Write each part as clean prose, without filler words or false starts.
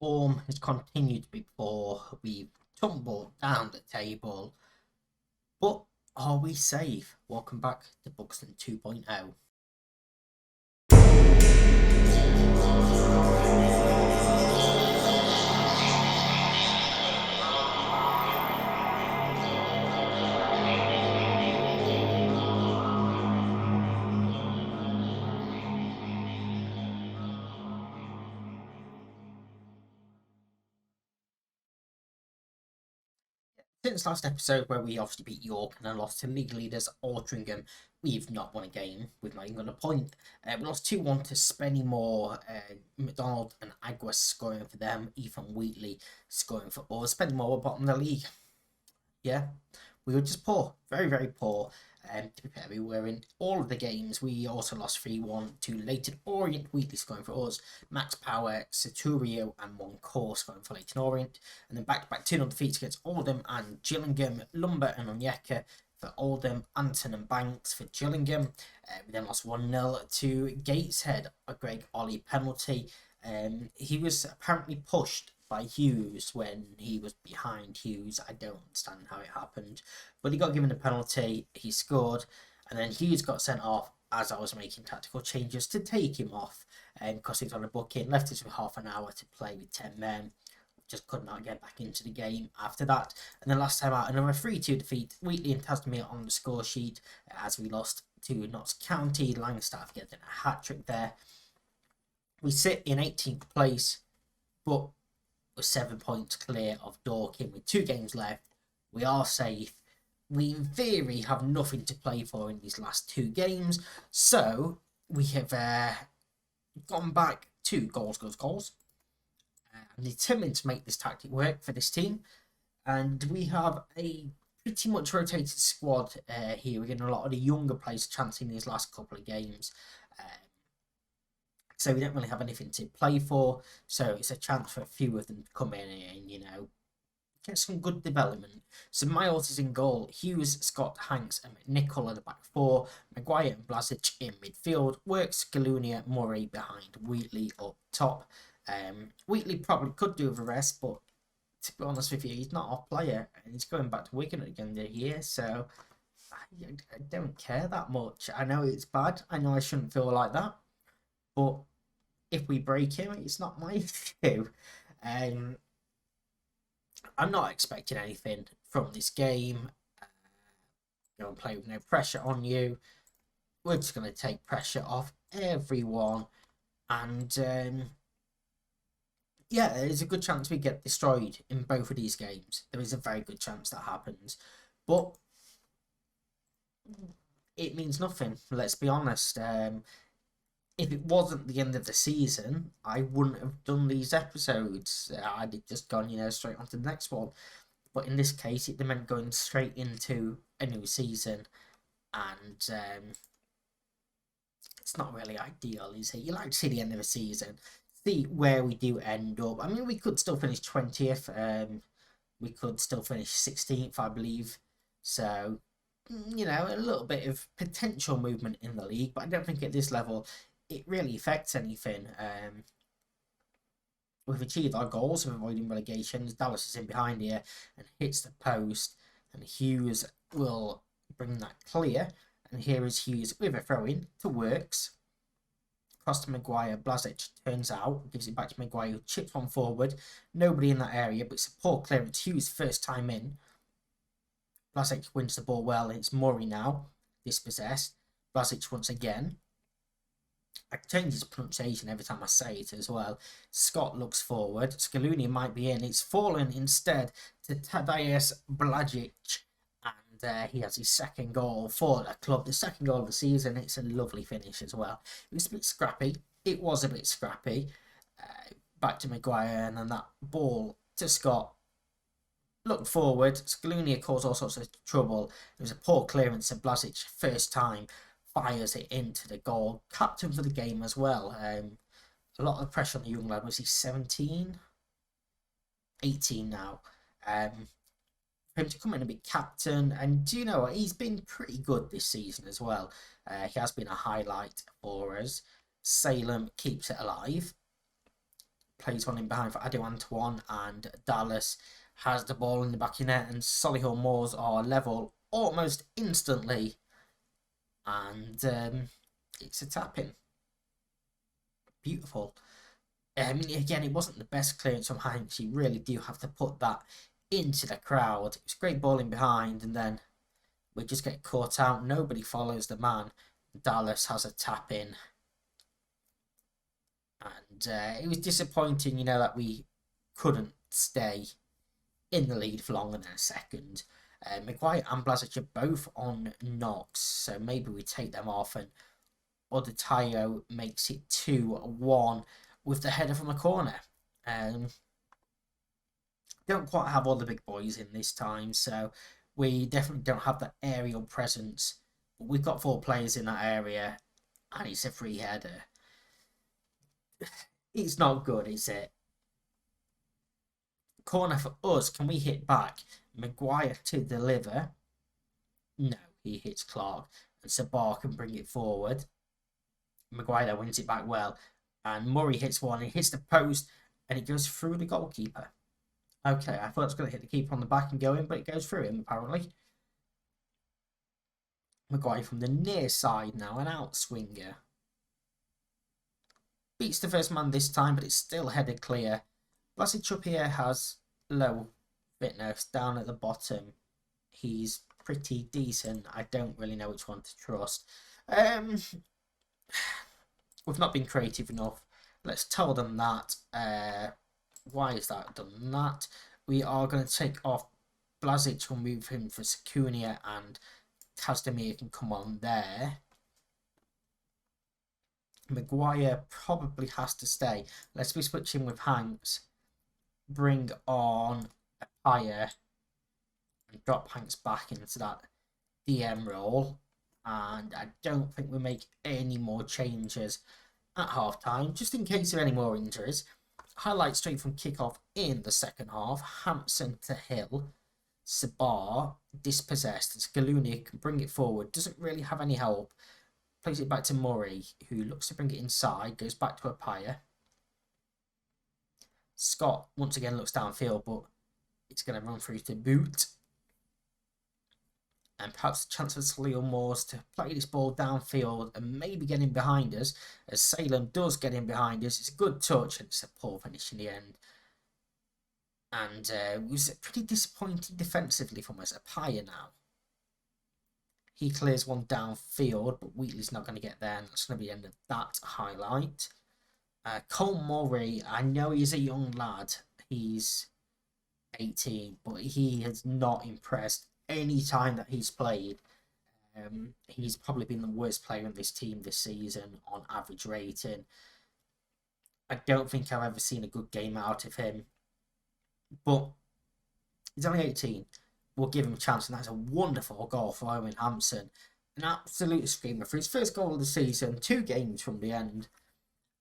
Form has continued to be poor. We've tumbled down the table, but are we safe? Welcome back to Buxton 2.0. Since last episode, where we obviously beat York and then lost to league leaders Altrincham, we've not won a game. We've not even got a point. We lost 2-1 to Spennymoor, McDonald and Aguas scoring for them, Ethan Wheatley scoring for us. Spennymoor were bottom of the league. Yeah, we were just poor, very, very poor. To be fair, we were in all of the games. We also lost 3-1 to Leighton Orient, Wheatley scoring for us, Max Power, Saturio, and Moncore scoring for Leighton Orient. And then back-to-back 2-0 defeats against Oldham and Gillingham, Lumber and Onyeka for Oldham, Anton and Banks for Gillingham. We then lost 1-0 to Gateshead, a Greg Ollie penalty. He was apparently pushed by Hughes when he was behind Hughes. I don't understand how it happened, but he got given a penalty, he scored, and then Hughes got sent off as I was making tactical changes to take him off, because he was on a booking, left us with half an hour to play with 10 men. Just could not get back into the game after that. And then last time out, another 3-2 defeat. Wheatley and Tasmere on the score sheet as we lost to Notts County. Langstaff getting a hat-trick there. We sit in 18th place, but we're 7 points clear of Dorking with 2 games left. We are safe. We in theory have nothing to play for in these last 2 games, so we have gone back to goals. I'm determined to make this tactic work for this team, and we have a pretty much rotated squad here. We're getting a lot of the younger players chancing these last couple of games. So we don't really have anything to play for. So it's a chance for a few of them to come in and, get some good development. So Miles is in goal. Hughes, Scott, Hanks, and McNichol are the back 4. Maguire and Blasic in midfield. Works, Galunia, Murray behind Wheatley up top. Wheatley probably could do with a rest, but to be honest with you, he's not our player. And he's going back to Wigan at the end of the year. So I don't care that much. I know it's bad. I know I shouldn't feel like that. But if we break him, it's not my issue. I'm not expecting anything from this game. Go and play with no pressure on you. We're just going to take pressure off everyone. And there's a good chance we get destroyed in both of these games. There is a very good chance that happens. But it means nothing, let's be honest. If it wasn't the end of the season, I wouldn't have done these episodes. I'd have just gone, straight on to the next one. But in this case, it meant going straight into a new season. And it's not really ideal, is it? You like to see the end of the season, see where we do end up. I mean, we could still finish 20th. We could still finish 16th, I believe. So, a little bit of potential movement in the league. But I don't think at this level it really affects anything. We've achieved our goals of avoiding relegations. Dallas is in behind here and hits the post, and Hughes will bring that clear. And here is Hughes with a throw-in to Works. Cross to Maguire. Blasic turns out, gives it back to Maguire, who chips one forward. Nobody in that area, but it's a poor clearance. Hughes' first time in. Blasic wins the ball well, and it's Murray now, dispossessed. Blasic once again. I change his pronunciation every time I say it as well. Scott looks forward. Scaloni might be in. It's fallen instead to Tadeusz Blažić. And he has his second goal for the club. The second goal of the season. It's a lovely finish as well. It was a bit scrappy. It was a bit scrappy. Back to Maguire. And then that ball to Scott. Look forward. Scaloni caused all sorts of trouble. It was a poor clearance of Blažić first time. Fires it into the goal. Captain for the game as well. A lot of pressure on the young lad. Was he 17? 18 now. For him to come in and be captain. And do you know what? He's been pretty good this season as well. He has been a highlight for us. Salem keeps it alive. plays one in behind for Ado Antoine, and Dallas has the ball in the back of the net, and Solihull Moors are level almost instantly, and it's a tap-in. Beautiful. I mean, again, it wasn't the best clearance from Hanks. You really do have to put that into the crowd. It was great ball in behind, and then we just get caught out. Nobody follows the man. Dallas has a tap-in. And it was disappointing, you know, that we couldn't stay in the lead for longer than a second. Maguire and Blazic are both on knocks, so maybe we take them off, and Odatayo makes it 2-1 with the header from a corner. Don't quite have all the big boys in this time, so we definitely don't have that aerial presence. But we've got 4 players in that area, and it's a free header. It's not good, is it? Corner for us. Can we hit back? Maguire to deliver. No, he hits Clark. And Sabar can bring it forward. Maguire wins it back well. And Murray hits one. It hits the post. And it goes through the goalkeeper. Okay, I thought it was going to hit the keeper on the back and go in. But it goes through him, apparently. Maguire from the near side now. An outswinger. Beats the first man this time, but it's still headed clear. Blazic up here has low fitness. Down at the bottom, he's pretty decent. I don't really know which one to trust. We've not been creative enough. Let's tell them that. Why is that done that? We are going to take off Blazic. We'll move him for Sakunia, and Kazdemir can come on there. Maguire probably has to stay. Let's be switching with Hanks. Bring on a Apaya and drop Hanks back into that DM role. And I don't think we make any more changes at half time, just in case of any more injuries. Highlight straight from kickoff in the second half. Hampson to Hill. Sabar dispossessed. And Scaloni can bring it forward. Doesn't really have any help. Plays it back to Murray, who looks to bring it inside. Goes back to Apaya. Scott once again looks downfield, but it's going to run through to Boot. And perhaps a chance for Solihull Moors to play this ball downfield and maybe get in behind us. As Salem does get in behind us. It's a good touch and it's a poor finish in the end. And it was pretty disappointing defensively from us. Apaya now. He clears one downfield, but Wheatley's not going to get there, and that's going to be the end of that highlight. Cole Murray, I know he's a young lad. He's 18, but he has not impressed any time that he's played. He's probably been the worst player in this team this season on average rating. I don't think I've ever seen a good game out of him. But he's only 18. We'll give him a chance, and that's a wonderful goal for Owen Hampson. An absolute screamer for his first goal of the season, 2 games from the end,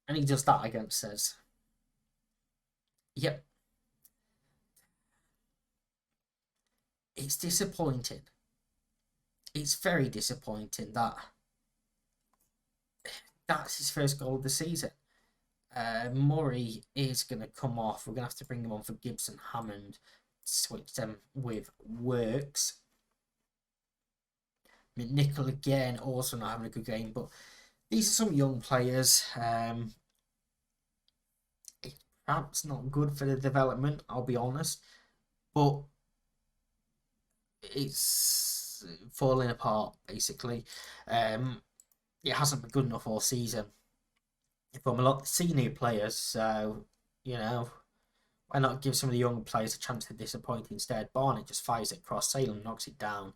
and he does that against us. Yep. It's disappointing. It's very disappointing that that's his first goal of the season. Murray is going to come off. We're going to have to bring him on for Gibson Hammond. Switch them with Works. McNichol again, also not having a good game, but these are some young players. It's perhaps not good for the development, I'll be honest, but it's falling apart basically. It hasn't been good enough all season from a lot of senior players, so you know, why not give some of the young players a chance to disappoint instead? Barnett just fires it across, Salem knocks it down,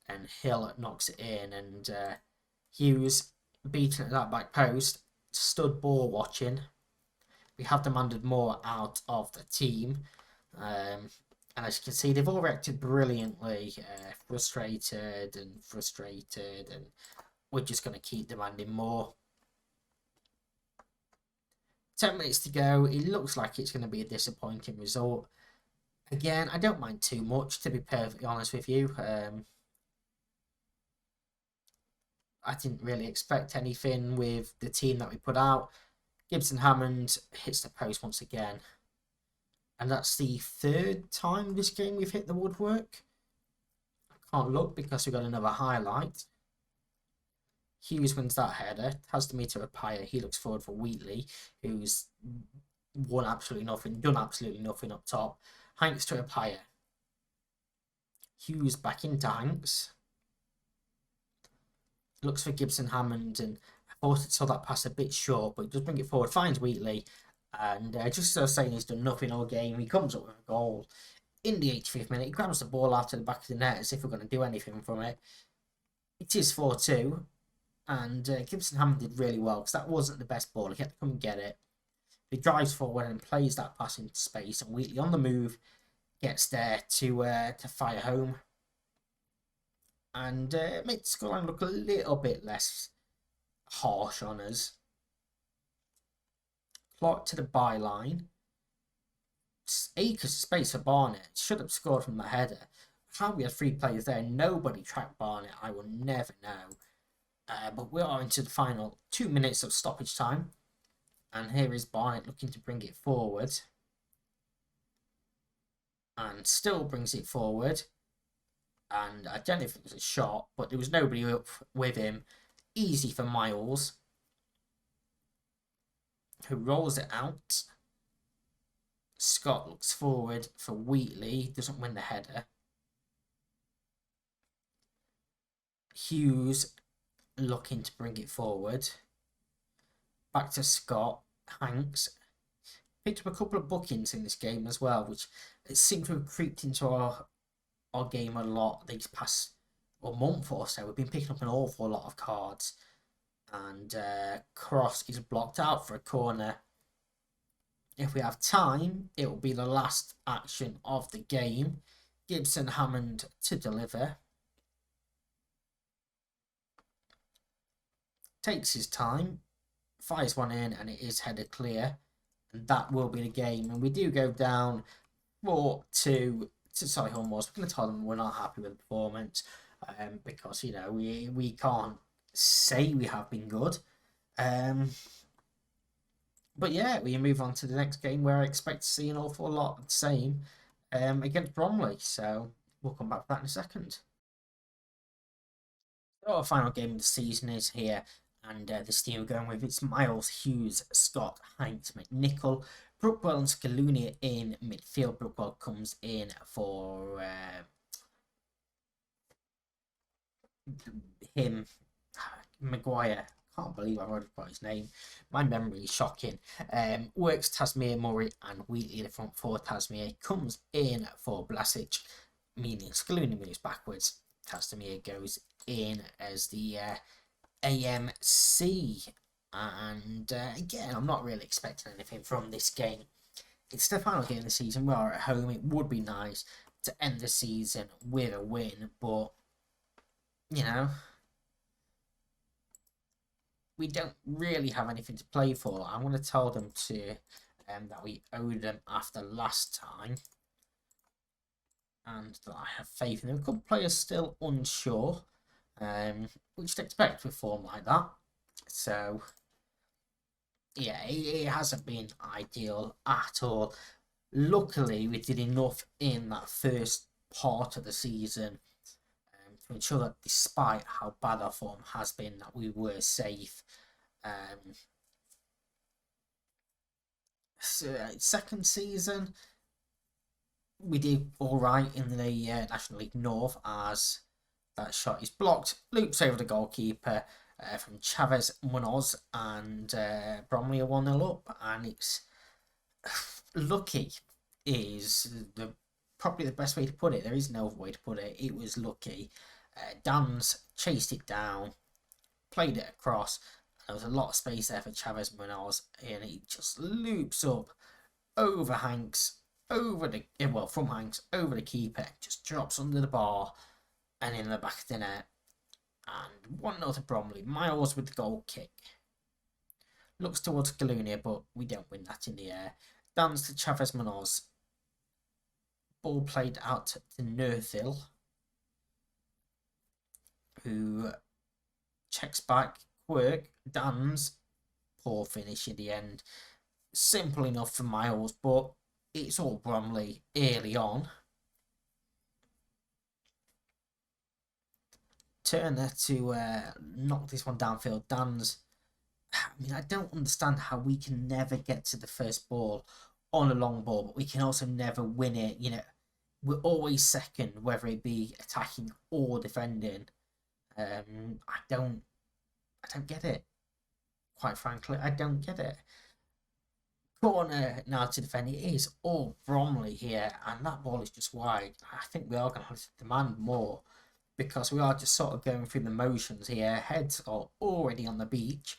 and Hill knocks it in, and Hughes beaten at that back post, stood ball watching. We have demanded more out of the team, and as you can see, they've all reacted brilliantly, frustrated, and we're just going to keep demanding more. 10 minutes to go. It looks like it's going to be a disappointing result. Again, I don't mind too much, to be perfectly honest with you. I didn't really expect anything with the team that we put out. Gibson Hammond hits the post once again. And that's the third time this game we've hit the woodwork. I can't look because we've got another highlight. Hughes wins that header. Has the meter of Paya. He looks forward for Wheatley, who's won absolutely nothing, done absolutely nothing up top. Hanks to Apaya. Hughes back into Hanks. Looks for Gibson Hammond, and I thought it saw that pass a bit short, but he does bring it forward. Finds Wheatley, and just as I was saying, he's done nothing all game. He comes up with a goal in the 85th minute. He grabs the ball out of the back of the net as if we're going to do anything from it. It is 4-2, and Gibson Hammond did really well because that wasn't the best ball. He had to come and get it. He drives forward and plays that pass into space, and Wheatley on the move gets there to fire home. And makes the scoreline look a little bit less harsh on us. Clark to the byline. Acres of space for Barnett. Should have scored from the header. How we had 3 players there, nobody tracked Barnett, I will never know. But we are into the final 2 minutes of stoppage time. And here is Barnett looking to bring it forward. And still brings it forward. And I don't know if it was a shot, but there was nobody up with him. Easy for Miles, who rolls it out. Scott looks forward for Wheatley. Doesn't win the header. Hughes looking to bring it forward. Back to Scott. Hanks picked up a couple of bookings in this game as well, which it seemed to have creeped into our game a lot these past month or so. We've been picking up an awful lot of cards, and cross is blocked out for a corner. If we have time, it will be the last action of the game. Gibson Hammond to deliver. Takes his time, fires one in, and it is headed clear. And that will be the game. And we do go down 4-2 to Solihull Moors. We're going to tell them we're not happy with the performance, because, you know, we can't say we have been good. But yeah, we move on to the next game where I expect to see an awful lot of the same against Bromley. So we'll come back to that in a second. So our final game of the season is here. And this team we're going with, it's Miles, Hughes, Scott, Hanks, McNichol, Brookwell and Scaloni in midfield. Brookwell comes in for him. Maguire. Can't believe I've already got his name. My memory is shocking. Works Tasmir, Murray and Wheatley in the front four. Tasmir comes in for Blasic, meaning Scaloni moves backwards. Tasmir goes in as the AMC. And again, I'm not really expecting anything from this game. It's the final game of the season. We are at home. It would be nice to end the season with a win, but, you know, we don't really have anything to play for. I want to tell them to that we owe them after last time, and that I have faith in them. A couple of players still unsure, which to expect with form like that. So yeah, it hasn't been ideal at all. Luckily, we did enough in that first part of the season to ensure that despite how bad our form has been, that we were safe. Second season, we did all right in the National League North, as that shot is blocked, loops over the goalkeeper from Chavez Munoz, and Bromley are 1-0 up, and it's lucky is probably the best way to put it. There is no other way to put it. It was lucky. Dans chased it down, played it across. There was a lot of space there for Chavez Munoz, and it just loops up over Hanks, from Hanks over the keeper, just drops under the bar and in the back of the net. And 1-0 to Bromley. Miles with the goal kick. Looks towards Scaloni, but we don't win that in the air. Dans to Chavez Munoz. Ball played out to Nerthil, who checks back. Quirk, Dans poor finish in the end. Simple enough for Miles, but it's all Bromley early on. Turner to knock this one downfield. Dan's. I mean, I don't understand how we can never get to the first ball on a long ball, but we can also never win it. You know, we're always second, whether it be attacking or defending. I don't get it. Quite frankly, I don't get it. Corner now to defend. It is all Bromley here, and that ball is just wide. I think we are going to have to demand more because we are just sort of going through the motions here. Heads are already on the beach.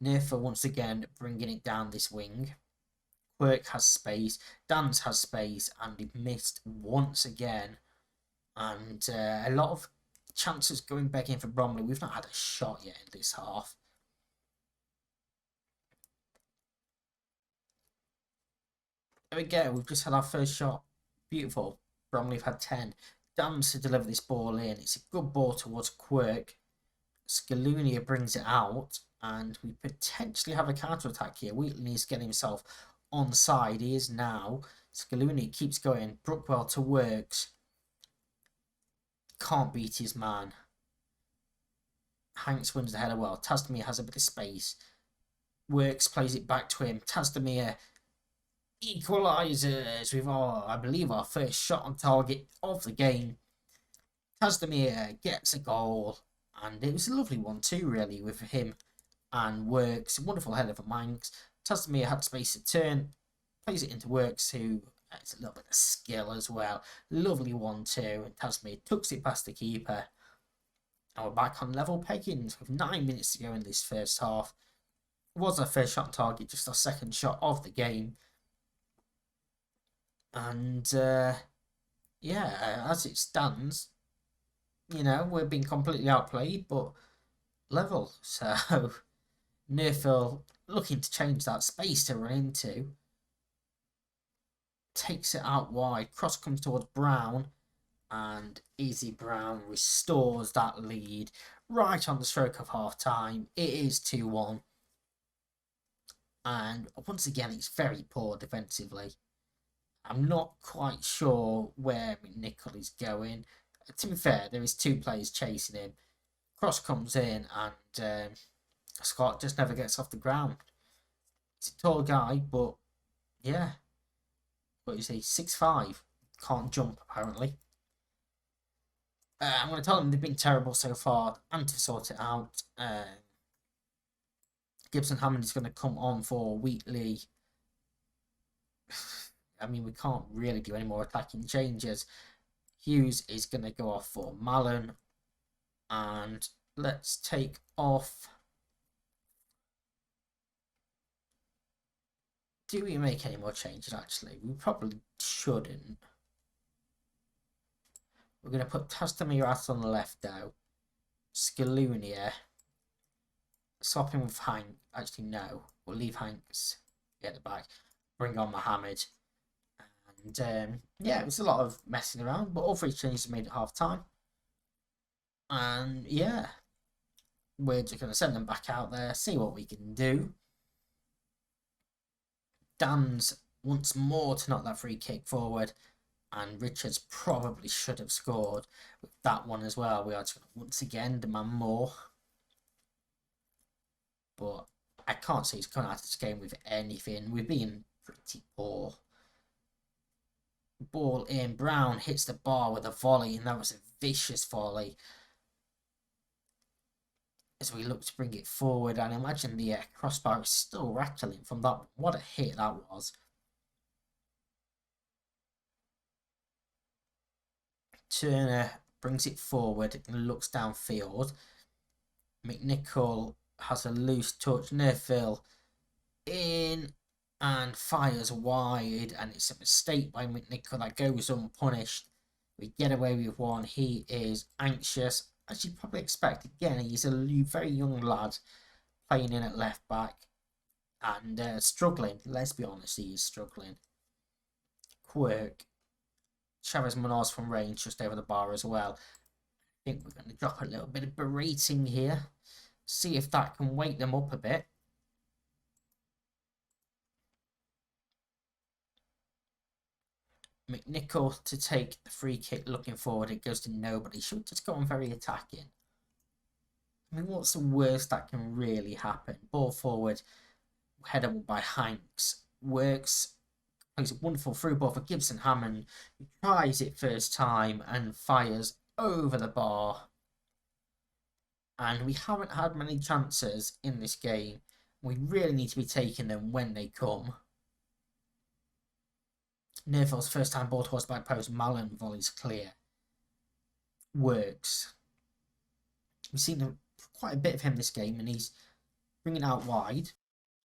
Nerfa once again bringing it down this wing. Quirk has space. Dance has space, and he missed once again. And a lot of chances going back in for Bromley. We've not had a shot yet in this half. There we go. We've just had our first shot. Beautiful. Bromley have had 10. Dance to deliver this ball in. It's a good ball towards Quirk. Scalunia brings it out, and we potentially have a counter-attack here. Wheatley needs to get himself onside. He is now. Scalunia keeps going. Brookwell to Works. Can't beat his man. Hanks wins the header well. Tasdemir has a bit of space. Works plays it back to him. Tasdemir equalises with I believe, our first shot on target of the game. Tasdemir gets a goal, and it was a lovely one too, really, with him and Works. Wonderful header for Manx. Tasdemir had space to turn, plays it into Works, who has a little bit of skill as well. Lovely one too, and Tasdemir tucks it past the keeper. And we're back on level peggings with 9 minutes to go in this first half. It was our first shot on target, just our second shot of the game. And yeah, as it stands, you know, we're being completely outplayed, but level. So Nerfil looking to change that space to run into. Takes it out wide. Cross comes towards Brown. And Easy Brown restores that lead right on the stroke of half time. It is 2-1. And once again, it's very poor defensively. I'm not quite sure where McNichol is going. To be fair, there is 2 players chasing him. Cross comes in, and Scott just never gets off the ground. He's a tall guy, but yeah. What is he? 6'5". Can't jump, apparently. I'm going to tell them they've been terrible so far and to sort it out. Gibson Hammond is going to come on for Wheatley. I mean, we can't really do any more attacking changes. Hughes is going to go off for Mallon. And let's take off. Do we make any more changes, actually? We probably shouldn't. We're going to put Tasdemir out on the left now. Scalunia. Swap him with Hank. Actually, no. We'll leave Hanks at the back. Bring on Mohammed. And yeah, it was a lot of messing around, but all 3 changes made at half time. And yeah, we're just going to send them back out there, see what we can do. Dan's once more to knock that free kick forward, and Richards probably should have scored with that one as well. We are just going to once again demand more, but I can't see he's coming out of this game with anything. We're being pretty poor. Ball in. Brown hits the bar with a volley, and that was a vicious volley. As we look to bring it forward, and imagine the crossbar is still rattling from that. What a hit that was. Turner brings it forward and looks downfield. McNichol has a loose touch. Nerfil in and fires wide, and it's a mistake by McNichol that goes unpunished. We get away with one. He is anxious, as you'd probably expect. Again, he's a very young lad playing in at left back and struggling. Let's be honest, he is struggling. Quirk. Chavez Munoz from range just over the bar as well. I think we're going to drop a little bit of berating here. See if that can wake them up a bit. McNichol to take the free kick looking forward. It goes to nobody. Should just go on very attacking. I mean, what's the worst that can really happen? Ball forward, header by Hanks. Works, plays a wonderful through ball for Gibson Hammond, who tries it first time and fires over the bar. And we haven't had many chances in this game. We really need to be taking them when they come. Neville's first time ball towards the back post. Mallon volleys clear. Works. We've seen quite a bit of him this game, and he's bringing it out wide.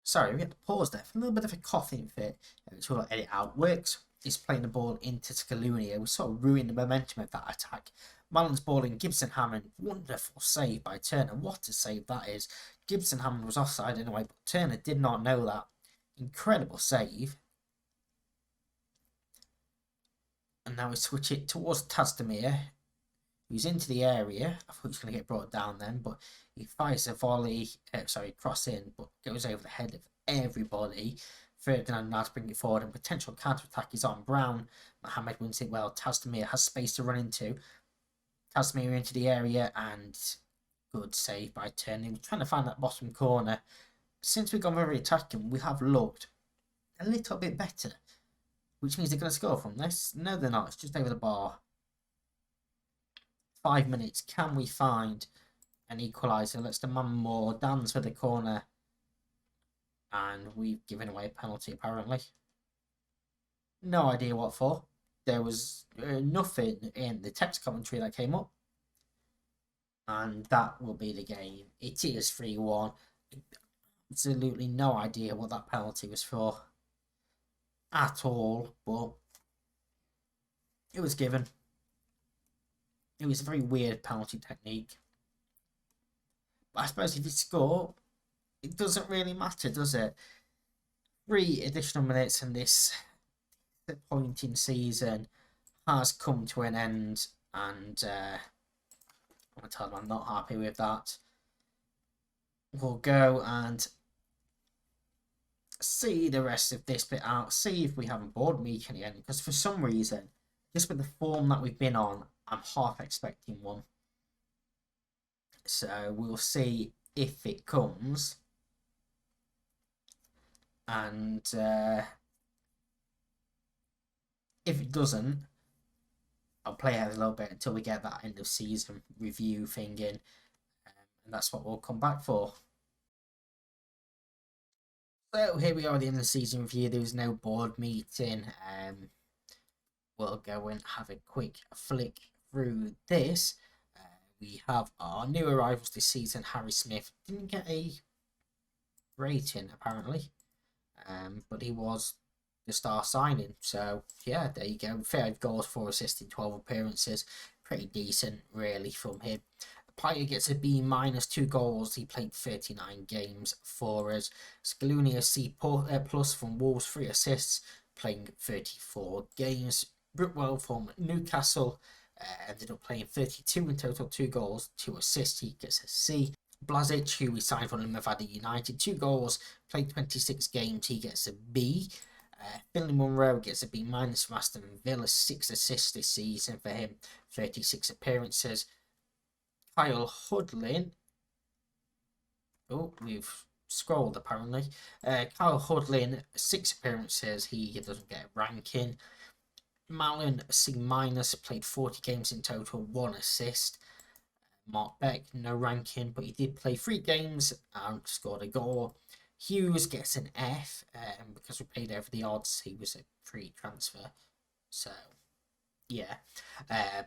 Sorry, we had to pause there for a little bit of a coughing fit, which we'll edit out. Works is playing the ball into Scaloni. We sort of ruined the momentum of that attack. Mallon's ball in. Gibson Hammond. Wonderful save by Turner. What a save that is. Gibson Hammond was offside anyway, but Turner did not know that. Incredible save. And now we switch it towards Tazdemir, who's into the area. I thought he was going to get brought down then, but he fires a volley, cross in, but goes over the head of everybody. Ferdinand now to bring it forward, and potential counter-attack is on Brown. Mohamed wins it well. Tazdemir has space to run into. Tazdemir into the area, and good save by Turner. We're trying to find that bottom corner. Since we've gone very attacking, we have looked a little bit better, which means they're going to score from this. No, they're not. It's just over the bar. 5 minutes. Can we find an equaliser? Let's demand more. Dan's for the corner. And we've given away a penalty, apparently. No idea what for. There was nothing in the text commentary that came up. And that will be the game. It is 3-1. Absolutely no idea what that penalty was for at all, but it was given. It was a very weird penalty technique. But I suppose if you score, it doesn't really matter, does it? 3 additional minutes and this disappointing season has come to an end, and I'm going to tell them I'm not happy with that. We'll go and see the rest of this bit out, see if we have a board meeting at the end, because for some reason, just with the form that we've been on, I'm half expecting one. So we'll see if it comes. And if it doesn't, I'll play out a little bit until we get that end of season review thing in. And that's what we'll come back for. So here we are at the end of the season review. There was no board meeting. We'll go and have a quick flick through this. We have our new arrivals this season. Harry Smith didn't get a rating apparently, but he was the star signing. So yeah, there you go. 5 goals, 4 assists in 12 appearances. Pretty decent really from him. Paya gets a B-, 2 goals. He played 39 games for us. Scaloni a C+ from Wolves, 3 assists, playing 34 games. Brookwell from Newcastle ended up playing 32 in total, 2 goals, 2 assists. He gets a C. Blazic, who we signed from Limavady United, 2 goals, played 26 games. He gets a B. Finley Munro gets a B- from Aston Villa, 6 assists this season for him, 36 appearances. Kyle Hudlin. Oh, we've scrolled apparently. Kyle Hudlin, 6 appearances. He doesn't get a ranking. Mallon, C-, played 40 games in total, 1 assist. Mark Beck, no ranking, but he did play 3 games and scored a goal. Hughes gets an F, because we paid over the odds. He was a free transfer. So, yeah.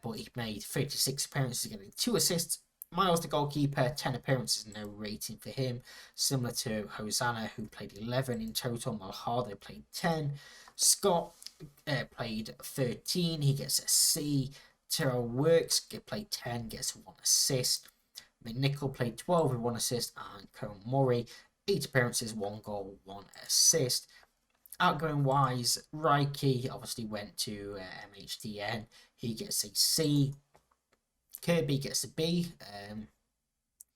But he made 36 appearances, getting 2 assists. Miles, the goalkeeper, 10 appearances, no rating for him. Similar to Hosanna, who played 11 in total. Malhardo played 10. Scott played 13. He gets a C. Terrell Works played 10, gets 1 assist. McNichol played 12 with 1 assist. And Cohen Murray, 8 appearances, 1 goal, 1 assist. Outgoing wise, Reiki obviously went to MHTN. He gets a C. Kirby gets a B,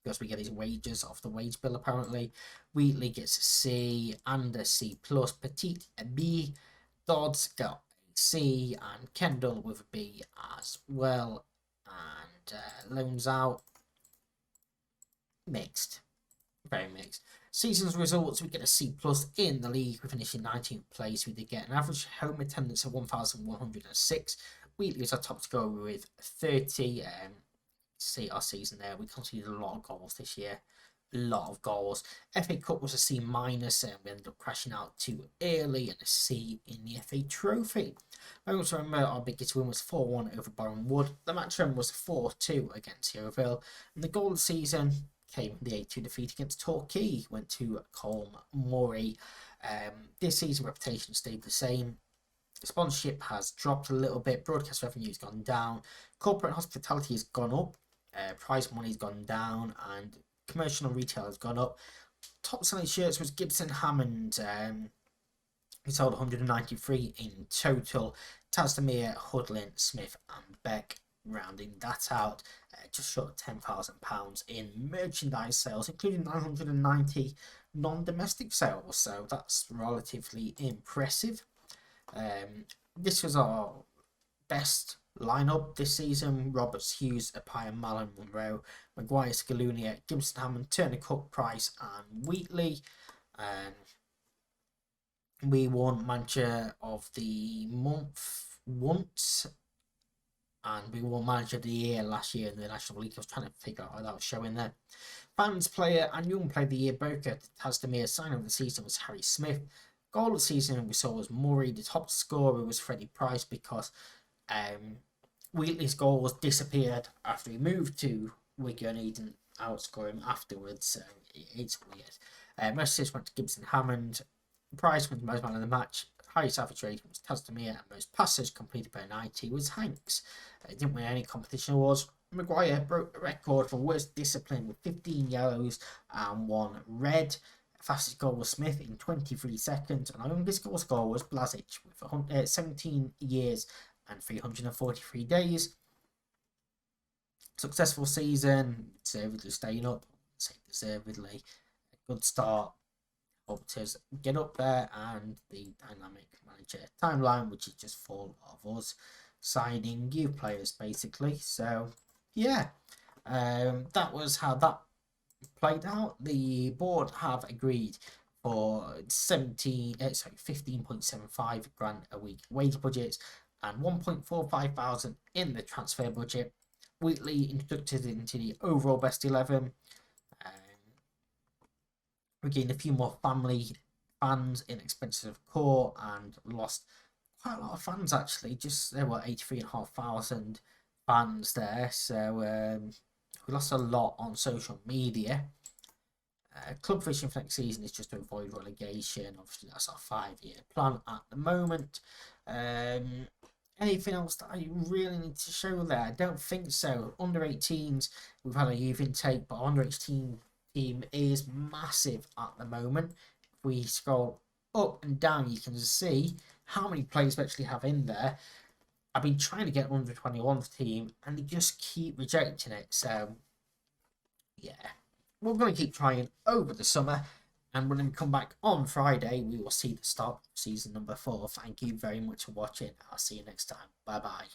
because we get his wages off the wage bill apparently. Wheatley gets a C and a C+. Petit a B. Dodds got C, and Kendall with a B as well. And loans out, mixed, very mixed. Season's results, we get a C plus in the league. We finish in 19th place. We did get an average home attendance of 1,106. Wheatley is our top scorer with 30. See our season there. We conceded a lot of goals this year. A lot of goals. FA Cup was a C minus, and we ended up crashing out too early, and a C in the FA Trophy. I also remember our biggest win was 4-1 over Boreham Wood. The match run was 4-2 against Yeovil, and the goal of the season came the 8-2 defeat against Torquay. Went to Colm Murray. This season reputation stayed the same. Sponsorship has dropped a little bit. Broadcast revenue has gone down. Corporate hospitality has gone up. Prize money has gone down, and commercial and retail has gone up. Top selling shirts was Gibson Hammond. We sold 193 in total. Tasdamere, Hudlin, Smith, and Beck rounding that out. Just short of £10,000 in merchandise sales, including 990 non-domestic sales. So that's relatively impressive. This was our best lineup this season. Roberts, Hughes, Appiah, Mallon, Monroe, Maguire, Scaloni, Gibson Hammond, Turner, Cook, Price, and Wheatley. We won Manager of the Month once, and we won Manager of the Year last year in the National League. I was trying to figure out how that was showing there. Fans Player and Young Player of the Year both got Tasdamere. Sign of the season was Harry Smith. Goal of the season we saw was Murray. The top scorer was Freddie Price, because Wheatley's goals disappeared after he moved to Wigan. He didn't outscore him afterwards, so it's weird. Most assists went to Gibson Hammond. Price was the most man of the match. Highest average rating was Tasdamere, and most passes completed by 90 was Hanks. Didn't win any competition awards. Maguire broke a record for worst discipline with 15 yellows and 1 red. Fastest goal was Smith in 23 seconds, and our youngest goal scorer was Blazic with 17 years and 343 days. Successful season, deservedly staying up. Say deservedly, a good start. Hope to get up there, and the dynamic manager timeline, which is just full of us signing new players basically. So yeah, that was how that played out. The board have agreed for 15.75 grand a week wage budgets and 1.45 thousand in the transfer budget. Wheatley introduced into the overall best 11. We gained a few more family fans in expensive core, and lost quite a lot of fans actually. Just there were 83,500 fans there, so we lost a lot on social media. Club vision for next season is just to avoid relegation. Obviously, that's our 5-year plan at the moment. Anything else that I really need to show there? I don't think so. Under 18s, we've had a youth intake, but under 18 team is massive at the moment. If we scroll up and down, you can see how many players we actually have in there. I've been trying to get under 21s team, and they just keep rejecting it. So yeah, we're going to keep trying over the summer, and when we come back on Friday, we will see the start of season number 4. Thank you very much for watching. I'll see you next time. Bye bye.